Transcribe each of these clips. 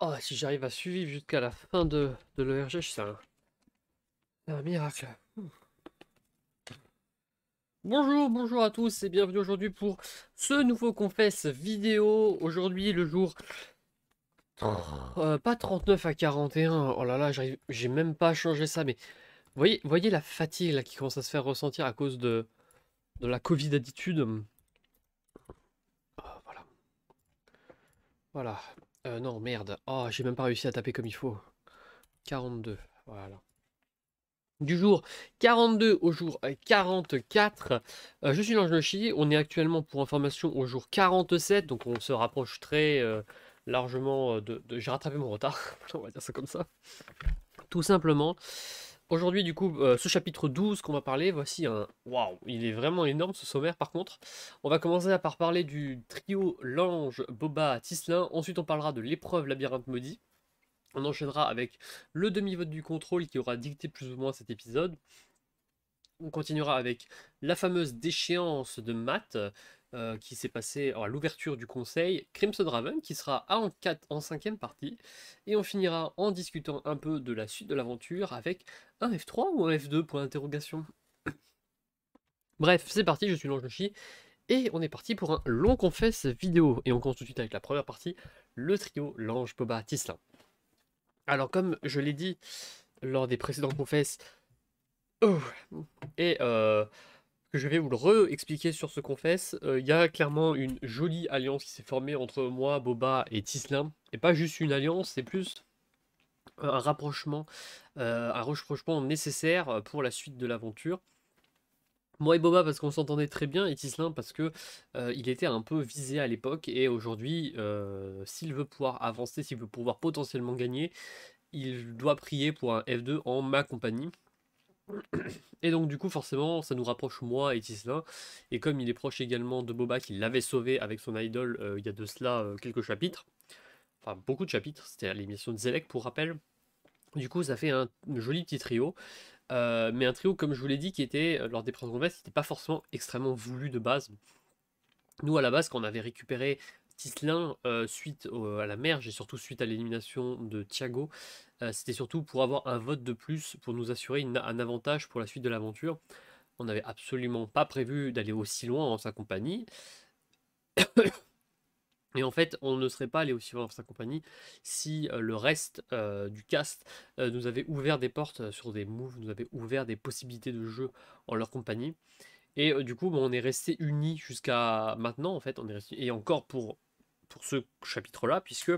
Oh, si j'arrive à suivre jusqu'à la fin de l'ERG, c'est un miracle. Bonjour, bonjour à tous et bienvenue aujourd'hui pour ce nouveau Confesse vidéo. Aujourd'hui, le jour pas 39 à 41. Oh là là, j'ai même pas changé ça, mais voyez la fatigue là qui commence à se faire ressentir à cause de la Covid attitude. Oh, voilà, voilà. Non, merde. Oh, j'ai même pas réussi à taper comme il faut. 42, voilà. Du jour 42 au jour 44. Je suis Lange, on est actuellement pour information au jour 47, donc on se rapproche très largement J'ai rattrapé mon retard, on va dire ça comme ça. Tout simplement. Aujourd'hui du coup, ce chapitre 12 qu'on va parler, voici un... Waouh, il est vraiment énorme ce sommaire par contre. On va commencer par parler du trio Lange, Boba, Tislin, ensuite on parlera de l'épreuve labyrinthe maudit. On enchaînera avec le demi-vote du contrôle qui aura dicté plus ou moins cet épisode. On continuera avec la fameuse déchéance de Matt qui s'est passée à l'ouverture du conseil, Crimson Raven qui sera en cinquième partie, et on finira en discutant un peu de la suite de l'aventure avec un F3 ou un F2 pour l'interrogation. Bref, c'est parti, je suis Lange, et on est parti pour un long confesse vidéo, et on commence tout de suite avec la première partie, le trio Lange, Boba, Tislin. Alors comme je l'ai dit lors des précédents confesses, oh, et que je vais vous le re-expliquer sur ce confesse, il y a clairement une jolie alliance qui s'est formée entre moi, Boba et Tislin. Et pas juste une alliance, c'est plus un rapprochement nécessaire pour la suite de l'aventure. Moi et Boba parce qu'on s'entendait très bien, et Tislin parce que il était un peu visé à l'époque, et aujourd'hui, s'il veut pouvoir avancer, s'il veut pouvoir potentiellement gagner, il doit prier pour un F2 en ma compagnie. Et donc du coup forcément ça nous rapproche moi et Tislin, et comme il est proche également de Boba qui l'avait sauvé avec son idol il y a de cela quelques chapitres, enfin beaucoup de chapitres, c'était à l'émission de Zelek pour rappel, du coup ça fait un joli petit trio, mais un trio comme je vous l'ai dit qui était lors des premières converses qui n'était pas forcément extrêmement voulu de base. Nous à la base quand on avait récupéré Tislin suite à la merge et surtout suite à l'élimination de Thiago, c'était surtout pour avoir un vote de plus pour nous assurer un avantage pour la suite de l'aventure. On n'avait absolument pas prévu d'aller aussi loin en sa compagnie. Et en fait, on ne serait pas allé aussi loin en sa compagnie si le reste du cast nous avait ouvert des portes sur des moves, nous avait ouvert des possibilités de jeu en leur compagnie. Et du coup, bon, on est resté unis jusqu'à maintenant, en fait. On est resté... Et encore pour ce chapitre-là, puisque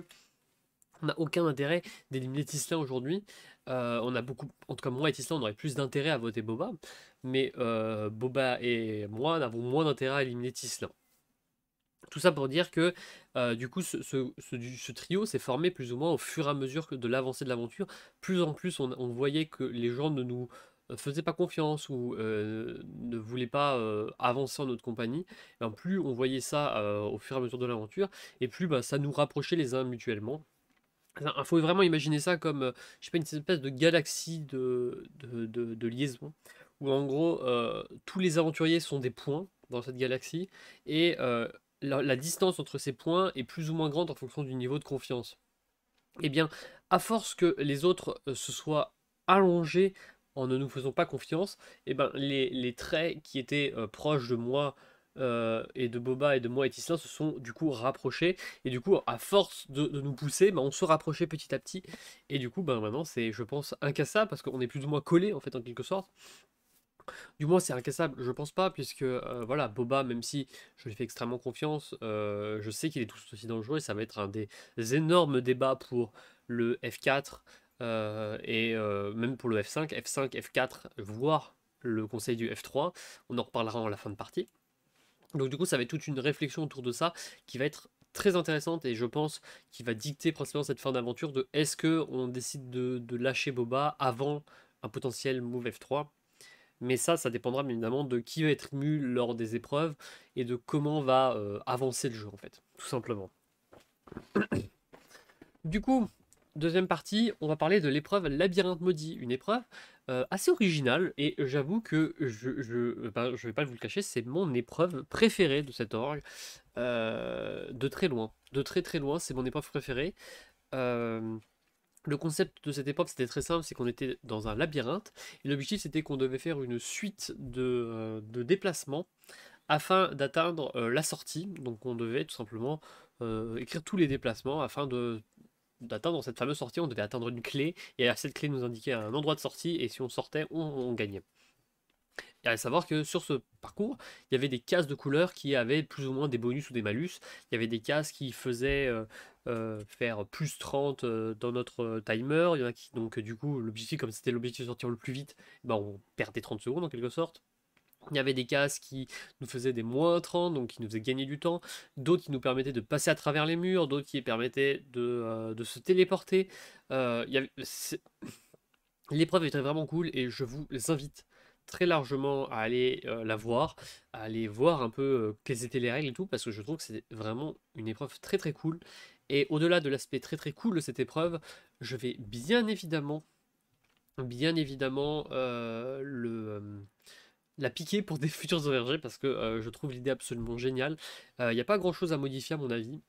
on n'a aucun intérêt d'éliminer Tislin aujourd'hui. On a beaucoup, en tout cas moi et Tislin, on aurait plus d'intérêt à voter Boba, mais Boba et moi n'avons moins d'intérêt à éliminer Tislin. Tout ça pour dire que du coup ce trio s'est formé plus ou moins au fur et à mesure de l'avancée de l'aventure. Plus en plus on voyait que les gens ne nous faisaient pas confiance ou ne voulaient pas avancer en notre compagnie. Et ben, plus on voyait ça au fur et à mesure de l'aventure, et plus bah, ça nous rapprochait les uns mutuellement. Il faut vraiment imaginer ça comme, je sais pas, une espèce de galaxie de liaison, où en gros, tous les aventuriers sont des points dans cette galaxie, et la distance entre ces points est plus ou moins grande en fonction du niveau de confiance. Et bien, à force que les autres se soient allongés en ne nous faisant pas confiance, et ben les traits qui étaient proches de moi et de Boba et de moi et Tislin se sont du coup rapprochés, et du coup à force de nous pousser, ben, on se rapprochait petit à petit, et du coup ben, maintenant c'est je pense incassable parce qu'on est plus ou moins collés en fait en quelque sorte. Du moins c'est incassable, je pense pas, puisque voilà, Boba, même si je lui fais extrêmement confiance, je sais qu'il est tout aussi dangereux, et ça va être un des énormes débats pour le F4 et même pour le F5, F5, F4, voire le conseil du F3. On en reparlera en la fin de partie. Donc du coup ça va être toute une réflexion autour de ça qui va être très intéressante, et je pense qui va dicter principalement cette fin d'aventure de est-ce que on décide de lâcher Boba avant un potentiel move F3. Mais ça dépendra bien évidemment de qui va être ému lors des épreuves et de comment va avancer le jeu en fait, tout simplement. Du coup, deuxième partie, on va parler de l'épreuve Labyrinthe Maudit, une épreuve assez originale, et j'avoue que je vais pas vous le cacher, c'est mon épreuve préférée de cette orgue. de très loin. De très très loin, c'est mon épreuve préférée. Euh, le concept de cette épreuve, c'était très simple, c'est qu'on était dans un labyrinthe, et l'objectif c'était qu'on devait faire une suite de déplacements afin d'atteindre la sortie. Donc on devait tout simplement écrire tous les déplacements afin d'atteindre cette fameuse sortie. On devait atteindre une clé, et à cette clé nous indiquait un endroit de sortie, et si on sortait, on gagnait. Et à savoir que sur ce parcours, il y avait des cases de couleurs qui avaient plus ou moins des bonus ou des malus. Il y avait des cases qui faisaient faire plus 30 dans notre timer. Il y en a qui, donc du coup, l'objectif, comme c'était l'objectif de sortir le plus vite, ben, on perdait 30 secondes en quelque sorte. Il y avait des cases qui nous faisaient des moins 30, donc qui nous faisaient gagner du temps. D'autres qui nous permettaient de passer à travers les murs. D'autres qui permettaient de se téléporter. L'épreuve était vraiment cool et je vous invite très largement à aller la voir, à aller voir un peu quelles étaient les règles et tout, parce que je trouve que c'est vraiment une épreuve très très cool. Et au-delà de l'aspect très très cool de cette épreuve, je vais bien évidemment la piquer pour des futurs ORG, parce que je trouve l'idée absolument géniale. Il n'y a pas grand-chose à modifier à mon avis,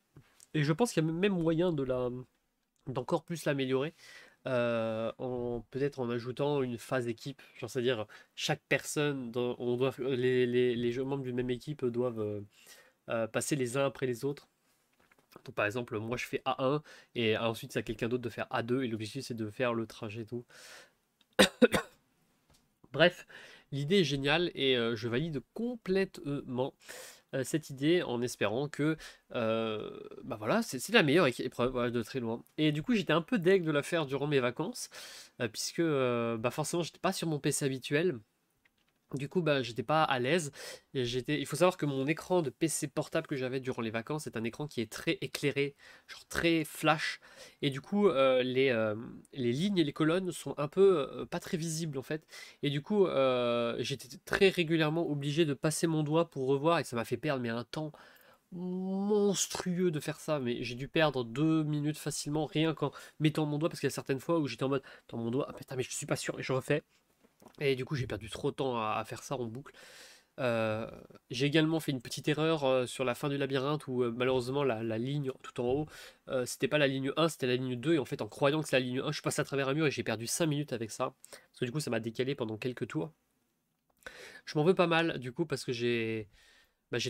et je pense qu'il y a même moyen d'encore plus l'améliorer peut-être en ajoutant une phase équipe, genre c'est-à-dire chaque personne, les membres d'une même équipe doivent passer les uns après les autres. Donc par exemple, moi je fais A1 et ensuite c'est à quelqu'un d'autre de faire A2 et l'objectif c'est de faire le trajet et tout. Bref, l'idée est géniale et je valide complètement cette idée en espérant que bah voilà, c'est la meilleure épreuve voilà, de très loin. Et du coup, j'étais un peu deg de la faire durant mes vacances, puisque bah forcément, j'étais pas sur mon PC habituel. Du coup, bah, j'étais pas à l'aise. Il faut savoir que mon écran de PC portable que j'avais durant les vacances est un écran qui est très éclairé, genre très flash. Et du coup, les lignes et les colonnes sont un peu pas très visibles en fait. Et du coup, j'étais très régulièrement obligé de passer mon doigt pour revoir et ça m'a fait perdre mais un temps monstrueux de faire ça. Mais j'ai dû perdre 2 minutes facilement rien qu'en mettant mon doigt parce qu'il y a certaines fois où j'étais en mode dans mon doigt, ah putain, mais je suis pas sûr et je refais. Et du coup, j'ai perdu trop de temps à faire ça en boucle. Euh, j'ai également fait une petite erreur sur la fin du labyrinthe où malheureusement la ligne tout en haut, c'était pas la ligne 1, c'était la ligne 2. Et en fait, en croyant que c'est la ligne 1, je suis passé à travers un mur et j'ai perdu 5 minutes avec ça. Parce que du coup, ça m'a décalé pendant quelques tours. Je m'en veux pas mal du coup parce que j'ai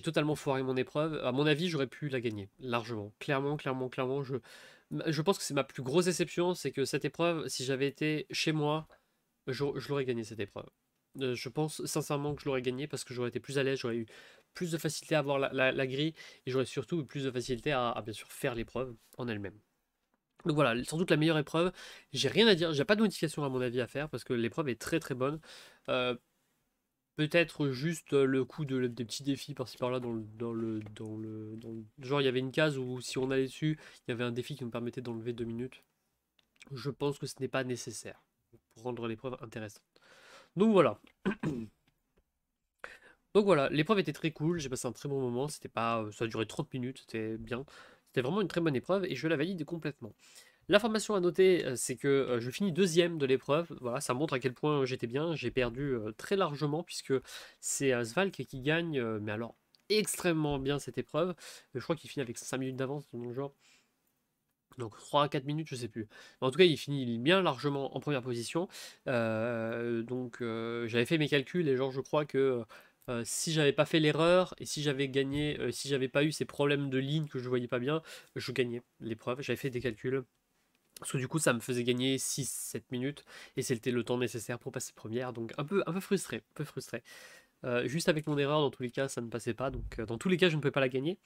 totalement foiré mon épreuve. À mon avis, j'aurais pu la gagner largement. Clairement, clairement, clairement. Je pense que c'est ma plus grosse déception, c'est que cette épreuve, si j'avais été chez moi, je l'aurais gagné cette épreuve. Je pense sincèrement que je l'aurais gagné parce que j'aurais été plus à l'aise, j'aurais eu plus de facilité à avoir la grille et j'aurais surtout eu plus de facilité à bien sûr faire l'épreuve en elle-même. Donc voilà, sans doute la meilleure épreuve. J'ai rien à dire, j'ai pas de modification à mon avis à faire parce que l'épreuve est très très bonne. Euh, Peut-être juste le coup des petits défis par-ci par-là genre il y avait une case où si on allait dessus, il y avait un défi qui nous permettait d'enlever 2 minutes. Je pense que ce n'est pas nécessaire pour rendre l'épreuve intéressante. Donc voilà. Donc voilà, l'épreuve était très cool, j'ai passé un très bon moment, c'était pas, ça a duré 30 minutes, c'était bien. C'était vraiment une très bonne épreuve et je la valide complètement. L'information à noter, c'est que je finis deuxième de l'épreuve. Voilà, ça montre à quel point j'étais bien. J'ai perdu très largement puisque c'est Svalk qui gagne, mais alors extrêmement bien cette épreuve. Je crois qu'il finit avec 5 minutes d'avance, donc genre. Donc 3 à 4 minutes, je sais plus. Mais en tout cas, il finit bien largement en première position. J'avais fait mes calculs et genre je crois que si j'avais pas fait l'erreur et si j'avais gagné, si j'avais pas eu ces problèmes de ligne que je voyais pas bien, je gagnais l'épreuve. J'avais fait des calculs. Parce que du coup, ça me faisait gagner 6-7 minutes et c'était le temps nécessaire pour passer première. Donc un peu frustré, un peu frustré. Juste avec mon erreur, dans tous les cas, ça ne passait pas. Donc dans tous les cas, je ne pouvais pas la gagner.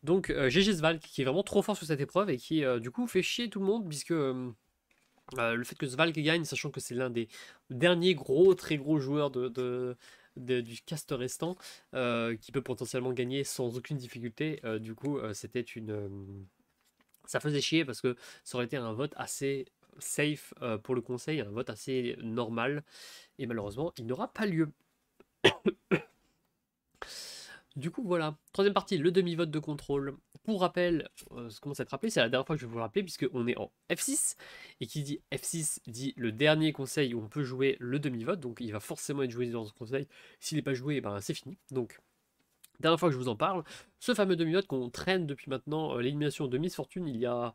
Donc GG Svalk qui est vraiment trop fort sur cette épreuve et qui du coup fait chier tout le monde puisque le fait que Svalk gagne, sachant que c'est l'un des derniers gros, très gros joueurs du cast restant, qui peut potentiellement gagner sans aucune difficulté, du coup c'était ça faisait chier parce que ça aurait été un vote assez safe pour le conseil, un vote assez normal et malheureusement il n'aura pas lieu. Du coup, voilà. Troisième partie, le demi-vote de contrôle. Pour rappel, comment ça te rappeler, c'est la dernière fois que je vais vous le rappeler, puisqu'on est en F6. Et qui dit F6 dit le dernier conseil où on peut jouer le demi-vote. Donc il va forcément être joué dans ce conseil. S'il n'est pas joué, ben, c'est fini. Donc dernière fois que je vous en parle, ce fameux demi-vote qu'on traîne depuis maintenant l'élimination de Miss Fortune, il y a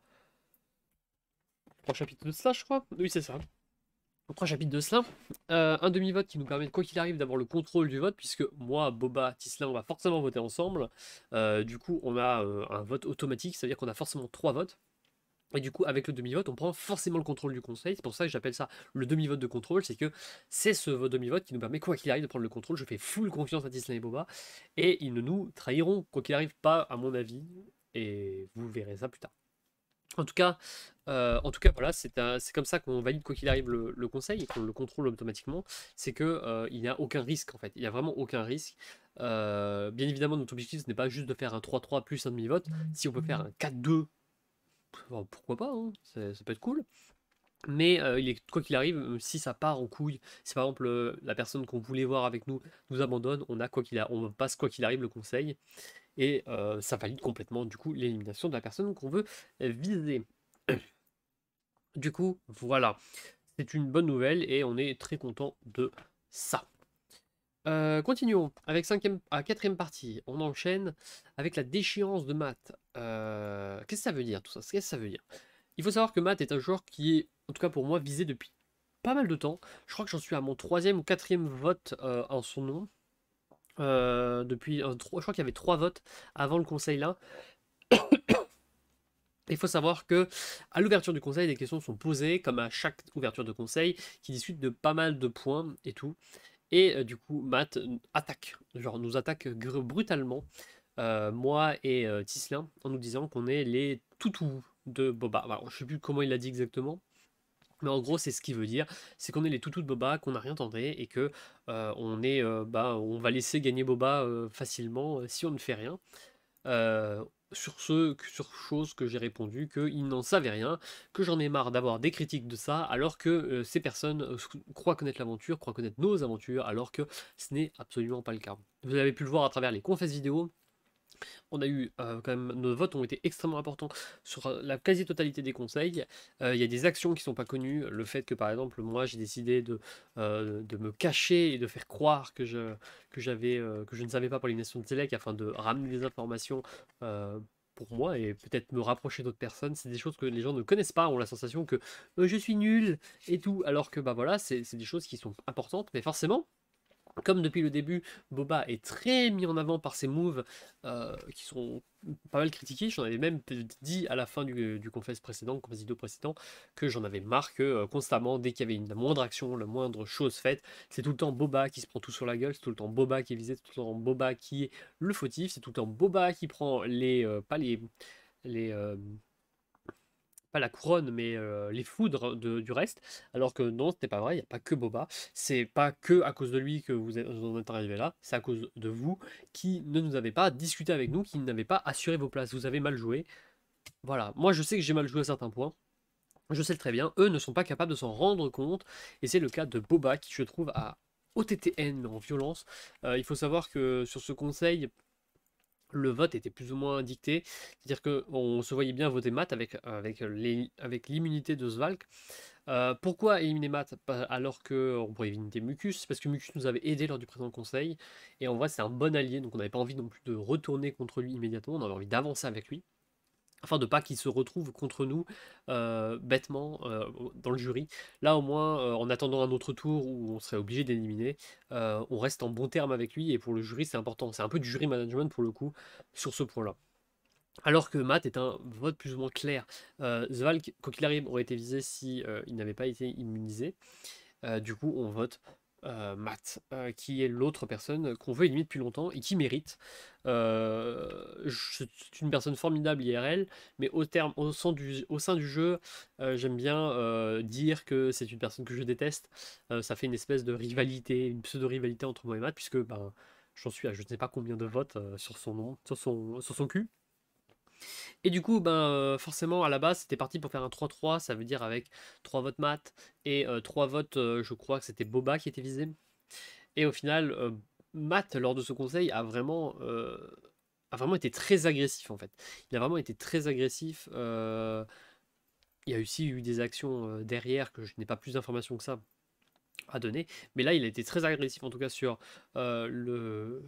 3 chapitres de cela, je crois. Oui, c'est ça. 3 chapitres de cela. Un demi-vote qui nous permet, quoi qu'il arrive, d'avoir le contrôle du vote, puisque moi, Boba, Tisla, on va forcément voter ensemble. Du coup, on a un vote automatique, c'est-à-dire qu'on a forcément 3 votes. Et du coup, avec le demi-vote, on prend forcément le contrôle du conseil. C'est pour ça que j'appelle ça le demi-vote de contrôle. C'est que c'est ce demi-vote qui nous permet, quoi qu'il arrive, de prendre le contrôle. Je fais full confiance à Tisla et Boba. Et ils ne nous trahiront, quoi qu'il arrive, pas, à mon avis. Et vous verrez ça plus tard. En tout cas, voilà, c'est comme ça qu'on valide quoi qu'il arrive le conseil et qu'on le contrôle automatiquement. C'est que il n'y a aucun risque en fait. Il n'y a vraiment aucun risque. Bien évidemment, notre objectif ce n'est pas juste de faire un 3-3 plus un demi-vote. Si on peut faire un 4-2, pourquoi pas, hein, ça peut être cool. Mais il est, quoi qu'il arrive, si ça part en couille, si par exemple la personne qu'on voulait voir avec nous abandonne, on passe quoi qu'il arrive le conseil et ça valide complètement du coup l'élimination de la personne qu'on veut viser. Du coup, voilà, c'est une bonne nouvelle et on est très content de ça. Continuons avec quatrième partie. On enchaîne avec la déchéance de Matt. Qu'est-ce que ça veut dire tout ça? Qu'est-ce que ça veut dire? Il faut savoir que Matt est un joueur qui est, en tout cas pour moi, visé depuis pas mal de temps. Je crois que j'en suis à mon 3e ou 4e vote en son nom. Je crois qu'il y avait 3 votes avant le conseil là. Il faut savoir que à l'ouverture du conseil, des questions sont posées, comme à chaque ouverture de conseil, qui discute de pas mal de points et tout. Et du coup, Matt nous attaque brutalement, moi et Tislin, en nous disant qu'on est les toutous de Boba. Alors, je sais plus comment il l'a dit exactement, mais en gros, c'est ce qu'il veut dire, c'est qu'on est les toutous de Boba, qu'on n'a rien tenté, et que on va laisser gagner Boba facilement si on ne fait rien. Euh, sur chose que j'ai répondu qu'ils n'en savaient rien, que j'en ai marre d'avoir des critiques de ça, alors que ces personnes croient connaître l'aventure, croient connaître nos aventures, alors que ce n'est absolument pas le cas. Vous avez pu le voir à travers les confesses vidéo. On a eu quand même, nos votes ont été extrêmement importants sur la quasi-totalité des conseils. Il y a des actions qui ne sont pas connues. Le fait que par exemple, moi j'ai décidé de me cacher et de faire croire que je ne savais pas pour l'élimination de Selec afin de ramener des informations pour moi et peut-être me rapprocher d'autres personnes. C'est des choses que les gens ne connaissent pas, ont la sensation que je suis nul et tout, alors que bah voilà, c'est des choses qui sont importantes, mais forcément. Comme depuis le début, Boba est très mis en avant par ses moves qui sont pas mal critiqués. J'en avais même dit à la fin du confess précédent, confess vidéo précédent, que j'en avais marre que constamment, dès qu'il y avait la moindre action, la moindre chose faite, c'est tout le temps Boba qui se prend tout sur la gueule, c'est tout le temps Boba qui est visé, c'est tout le temps Boba qui est le fautif, c'est tout le temps Boba qui prend pas les, pas la couronne, mais les foudres du reste. Alors que non, c'était pas vrai, il n'y a pas que Boba. C'est pas que à cause de lui que vous en êtes arrivé là, c'est à cause de vous qui ne nous avez pas discuté avec nous, qui n'avez pas assuré vos places. Vous avez mal joué. Voilà, moi je sais que j'ai mal joué à certains points. Je sais le très bien, eux ne sont pas capables de s'en rendre compte, et c'est le cas de Boba qui je trouve a OTTN en violence. Il faut savoir que sur ce conseil, le vote était plus ou moins dicté, c'est-à-dire qu'on se voyait bien voter Matt avec l'immunité de Svalk. Pourquoi éliminer Matt alors qu'on pourrait éliminer Mucus? Parce que Mucus nous avait aidé lors du présent conseil, et en vrai c'est un bon allié, donc on n'avait pas envie non plus de retourner contre lui immédiatement, on avait envie d'avancer avec lui afin de pas qu'il se retrouve contre nous bêtement dans le jury. Là au moins, en attendant un autre tour où on serait obligé d'éliminer, on reste en bon terme avec lui, et pour le jury c'est important. C'est un peu du jury management pour le coup sur ce point-là. Alors que Matt est un vote plus ou moins clair. Zvalk, quoi qu'il arrive, aurait été visé si il n'avait pas été immunisé. Du coup, on vote Matt, qui est l'autre personne qu'on veut éliminer depuis longtemps et qui mérite. C'est une personne formidable IRL, mais au sein du jeu, j'aime bien dire que c'est une personne que je déteste. Ça fait une espèce de rivalité, une pseudo-rivalité entre moi et Matt, puisque ben, j'en suis à je ne sais pas combien de votes sur son nom, sur son cul. Et du coup, ben, forcément, à la base, c'était parti pour faire un 3-3, ça veut dire avec 3 votes Matt et 3 votes, je crois que c'était Boba qui était visé. Et au final, Matt, lors de ce conseil, a vraiment été très agressif en fait. Il a vraiment été très agressif. Il y a aussi eu des actions derrière que je n'ai pas plus d'informations que ça à donner. Mais là, il a été très agressif en tout cas sur le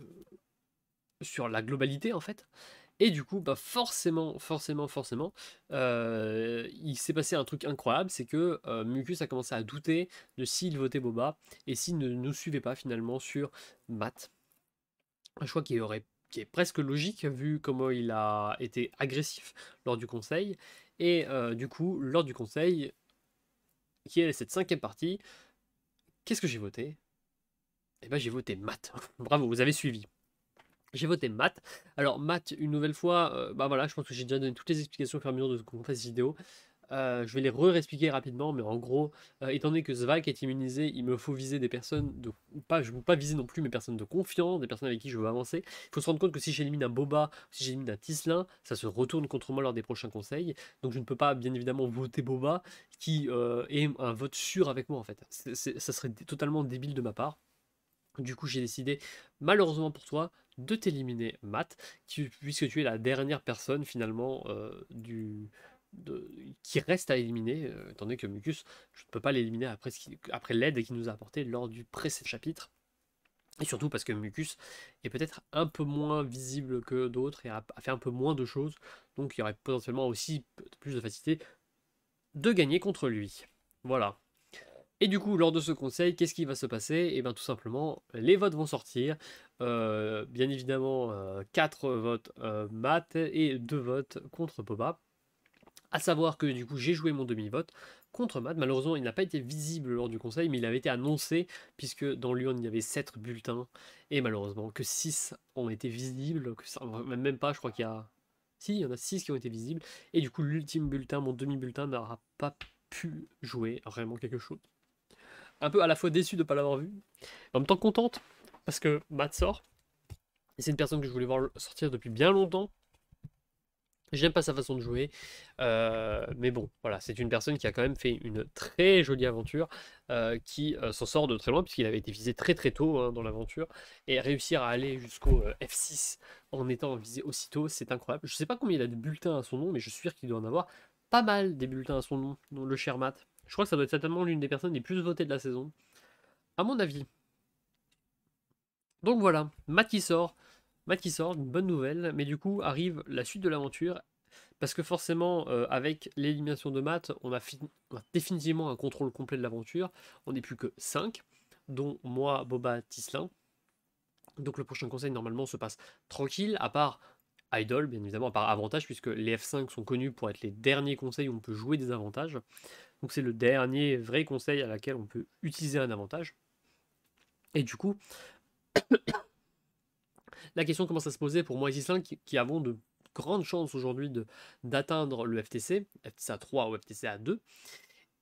sur la globalité en fait. Et du coup, bah forcément, il s'est passé un truc incroyable, c'est que Mucus a commencé à douter de s'il votait Boba et s'il ne nous suivait pas finalement sur Matt. Un choix qui est presque logique vu comment il a été agressif lors du conseil. Et du coup, lors du conseil, qui est cette cinquième partie, qu'est-ce que j'ai voté? Eh ben j'ai voté Matt. Bravo, vous avez suivi. J'ai voté Matt. Alors Matt, une nouvelle fois, bah voilà, je pense que j'ai déjà donné toutes les explications au fur et à mesure de qu'on fasse cette vidéo. Je vais les re-expliquer rapidement, mais en gros, étant donné que Zvalk est immunisé, il me faut viser des personnes de... Pas, je ne veux pas viser non plus mes personnes de confiance, des personnes avec qui je veux avancer. Il faut se rendre compte que si j'élimine un Boba, si j'élimine un Tislin, ça se retourne contre moi lors des prochains conseils. Donc je ne peux pas bien évidemment voter Boba, qui est un vote sûr avec moi en fait. Ça serait totalement débile de ma part. Du coup, j'ai décidé, malheureusement pour toi, de t'éliminer, Matt, puisque tu es la dernière personne finalement qui reste à éliminer, étant donné que Mucus, je ne peux pas l'éliminer après l'aide qu'il nous a apporté lors du précédent chapitre. Et surtout parce que Mucus est peut-être un peu moins visible que d'autres et a fait un peu moins de choses, donc il y aurait potentiellement aussi plus de facilité de gagner contre lui. Voilà. Et du coup, lors de ce conseil, qu'est-ce qui va se passer? Et bien tout simplement, les votes vont sortir. Bien évidemment, 4 votes Matt et 2 votes contre Boba. À savoir que du coup, j'ai joué mon demi-vote contre Matt. Malheureusement, il n'a pas été visible lors du conseil, mais il avait été annoncé, puisque dans l'urne, il y avait 7 bulletins. Et malheureusement, que 6 ont été visibles. Même pas, je crois qu'il y a... Si, il y en a 6 qui ont été visibles. Et du coup, l'ultime bulletin, mon demi-bulletin, n'aura pas pu jouer vraiment quelque chose. Un peu à la fois déçu de ne pas l'avoir vu, en même temps contente, parce que Matt sort. Et c'est une personne que je voulais voir sortir depuis bien longtemps. J'aime pas sa façon de jouer, mais bon, voilà, c'est une personne qui a quand même fait une très jolie aventure, qui s'en sort de très loin, puisqu'il avait été visé très très tôt dans l'aventure, et réussir à aller jusqu'au F6 en étant visé aussitôt, c'est incroyable. Je sais pas combien il a de bulletins à son nom, mais je suis sûr qu'il doit en avoir pas mal des bulletins à son nom, dont le cher Matt. Je crois que ça doit être certainement l'une des personnes les plus votées de la saison, à mon avis. Donc voilà, Matt qui sort, une bonne nouvelle, mais du coup arrive la suite de l'aventure, parce que forcément, avec l'élimination de Matt, on a définitivement un contrôle complet de l'aventure, on n'est plus que 5, dont moi, Boba, Tislin. Donc le prochain conseil normalement se passe tranquille, à part Idol, bien évidemment, à part Avantage, puisque les F5 sont connus pour être les derniers conseils où on peut jouer des avantages. Donc c'est le dernier vrai conseil à laquelle on peut utiliser un avantage. Et du coup, la question commence à se poser pour moi et Gislain qui avons de grandes chances aujourd'hui d'atteindre le FTC, FTC A3 ou FTC A2.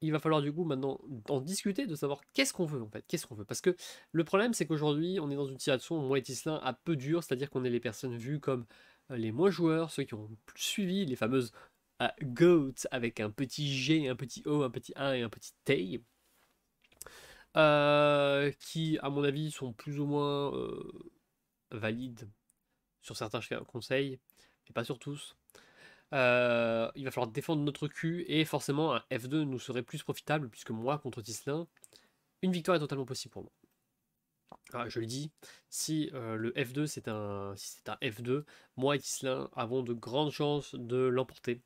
Il va falloir du coup maintenant en discuter de savoir qu'est-ce qu'on veut en fait, qu'est-ce qu'on veut. Parce que le problème c'est qu'aujourd'hui on est dans une situation où moi et Gislain a peu dur, c'est-à-dire qu'on est les personnes vues comme les moins joueurs, ceux qui ont plus suivi les fameuses GOAT avec un petit G, un petit O, un petit A et un petit T. Qui à mon avis sont plus ou moins valides sur certains conseils, mais pas sur tous. Il va falloir défendre notre cul et forcément un F2 nous serait plus profitable puisque moi contre Tislin, une victoire est totalement possible pour moi. Ah, je le dis, si le F2 si c'est un F2, moi et Tislin avons de grandes chances de l'emporter.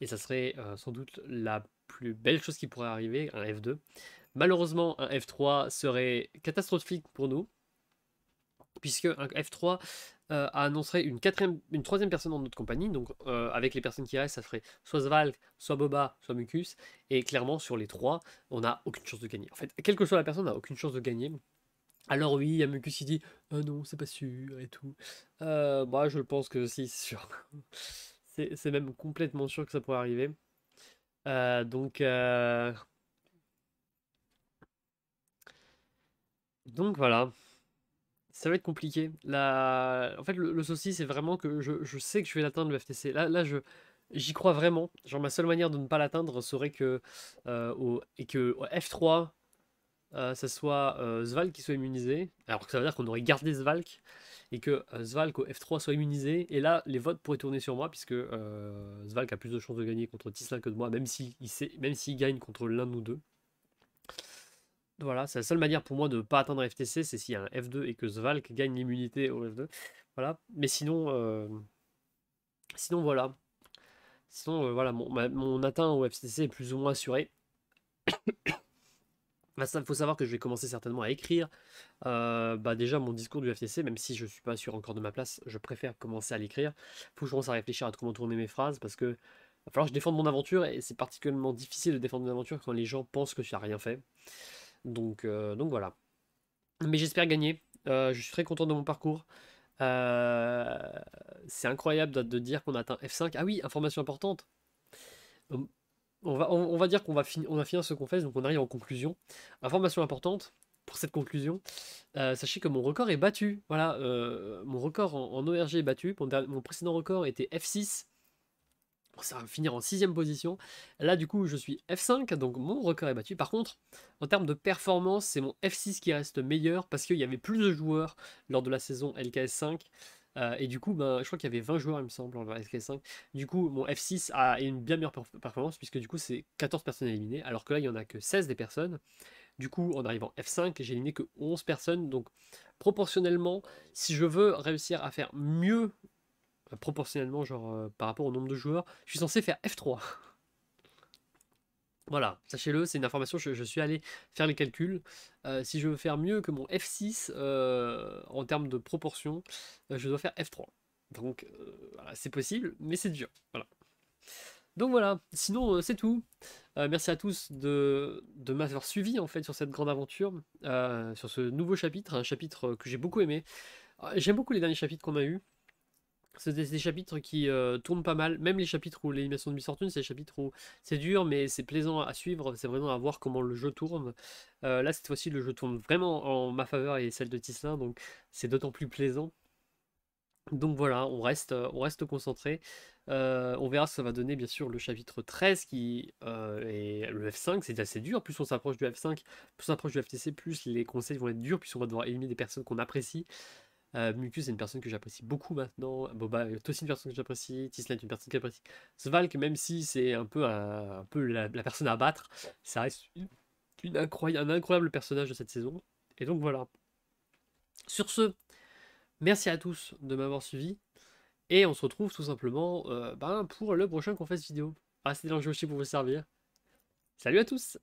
Et ça serait sans doute la plus belle chose qui pourrait arriver, un F2. Malheureusement, un F3 serait catastrophique pour nous, puisque un F3 annoncerait une troisième personne dans notre compagnie. Donc avec les personnes qui restent, ça ferait soit Zvalk, soit Boba, soit Mucus. Et clairement, sur les trois, on n'a aucune chance de gagner. En fait, quelle que soit la personne, on n'a aucune chance de gagner. Alors oui, il y a Mucus qui dit non, c'est pas sûr et tout. Moi, je pense que si, c'est sûr. C'est même complètement sûr que ça pourrait arriver. Donc, donc voilà. Ça va être compliqué. En fait, le souci, c'est vraiment que je sais que je vais l'atteindre le FTC. J'y crois vraiment. Genre, ma seule manière de ne pas l'atteindre serait que au F3, ça soit Zvalk qui soit immunisé. Alors que ça veut dire qu'on aurait gardé Zvalk et que Zvalk au F3 soit immunisé. Et là, les votes pourraient tourner sur moi puisque Zvalk a plus de chances de gagner contre Tislin que de moi, même s'il gagne contre l'un ou deux. Voilà, c'est la seule manière pour moi de ne pas atteindre FTC, c'est s'il y a un F2 et que Zvalk gagne l'immunité au F2. Voilà. Mais sinon voilà. Sinon, voilà, mon atteint au FCC est plus ou moins assuré. Bah, ça, faut savoir que je vais commencer certainement à écrire. Bah déjà, mon discours du FCC, même si je suis pas sûr encore de ma place, je préfère commencer à l'écrire. Faut que je commence à réfléchir à comment tourner mes phrases parce que va falloir que je défende mon aventure et c'est particulièrement difficile de défendre une aventure quand les gens pensent que tu n'as rien fait. Donc voilà. Mais j'espère gagner. Je suis très content de mon parcours. Euh, c'est incroyable de dire qu'on a atteint F5. Ah oui, information importante. On va dire on a fini ce qu'on fait, donc on arrive en conclusion. Information importante pour cette conclusion. Sachez que mon record est battu. Voilà, mon record en ORG est battu. Mon précédent record était F6. Ça va finir en 6ème position. Là, du coup, je suis F5, donc mon record est battu. Par contre, en termes de performance, c'est mon F6 qui reste meilleur parce qu'il y avait plus de joueurs lors de la saison LKS5. Et du coup, ben, je crois qu'il y avait 20 joueurs, il me semble, lors de la LKS5. Du coup, mon F6 a une bien meilleure performance puisque du coup, c'est 14 personnes éliminées, alors que là, il n'y en a que 16 des personnes. Du coup, en arrivant F5, j'ai éliminé que 11 personnes. Donc, proportionnellement, si je veux réussir à faire mieux proportionnellement, genre par rapport au nombre de joueurs, je suis censé faire F3. Voilà, sachez-le, c'est une information, je suis allé faire les calculs. Si je veux faire mieux que mon F6 en termes de proportion, je dois faire F3. Donc voilà, c'est possible, mais c'est dur. Voilà. Donc voilà, sinon c'est tout. Merci à tous de m'avoir suivi en fait sur cette grande aventure, sur ce nouveau chapitre, un chapitre que j'ai beaucoup aimé. J'aime beaucoup les derniers chapitres qu'on a eus. C'est des chapitres qui tournent pas mal, même les chapitres où l'animation de Miss Fortune, c'est des chapitres où c'est dur, mais c'est plaisant à suivre, c'est vraiment à voir comment le jeu tourne. Là, cette fois-ci, le jeu tourne vraiment en ma faveur et celle de Tislin, donc c'est d'autant plus plaisant. Donc voilà, on reste concentré. On verra ce que ça va donner, bien sûr, le chapitre 13 qui est le F5, c'est assez dur. Plus on s'approche du F5, plus on s'approche du FTC, plus les conseils vont être durs, puisqu'on va devoir éliminer des personnes qu'on apprécie. Mucus est une personne que j'apprécie beaucoup maintenant. Boba est aussi une personne que j'apprécie. Tisla est une personne que j'apprécie. Svalk, même si c'est un peu la personne à battre, ça reste un incroyable personnage de cette saison. Et donc voilà. Sur ce, merci à tous de m'avoir suivi. Et on se retrouve tout simplement ben, pour le prochain Confess vidéo. Ah, c'était l'enjeu aussi pour vous servir. Salut à tous!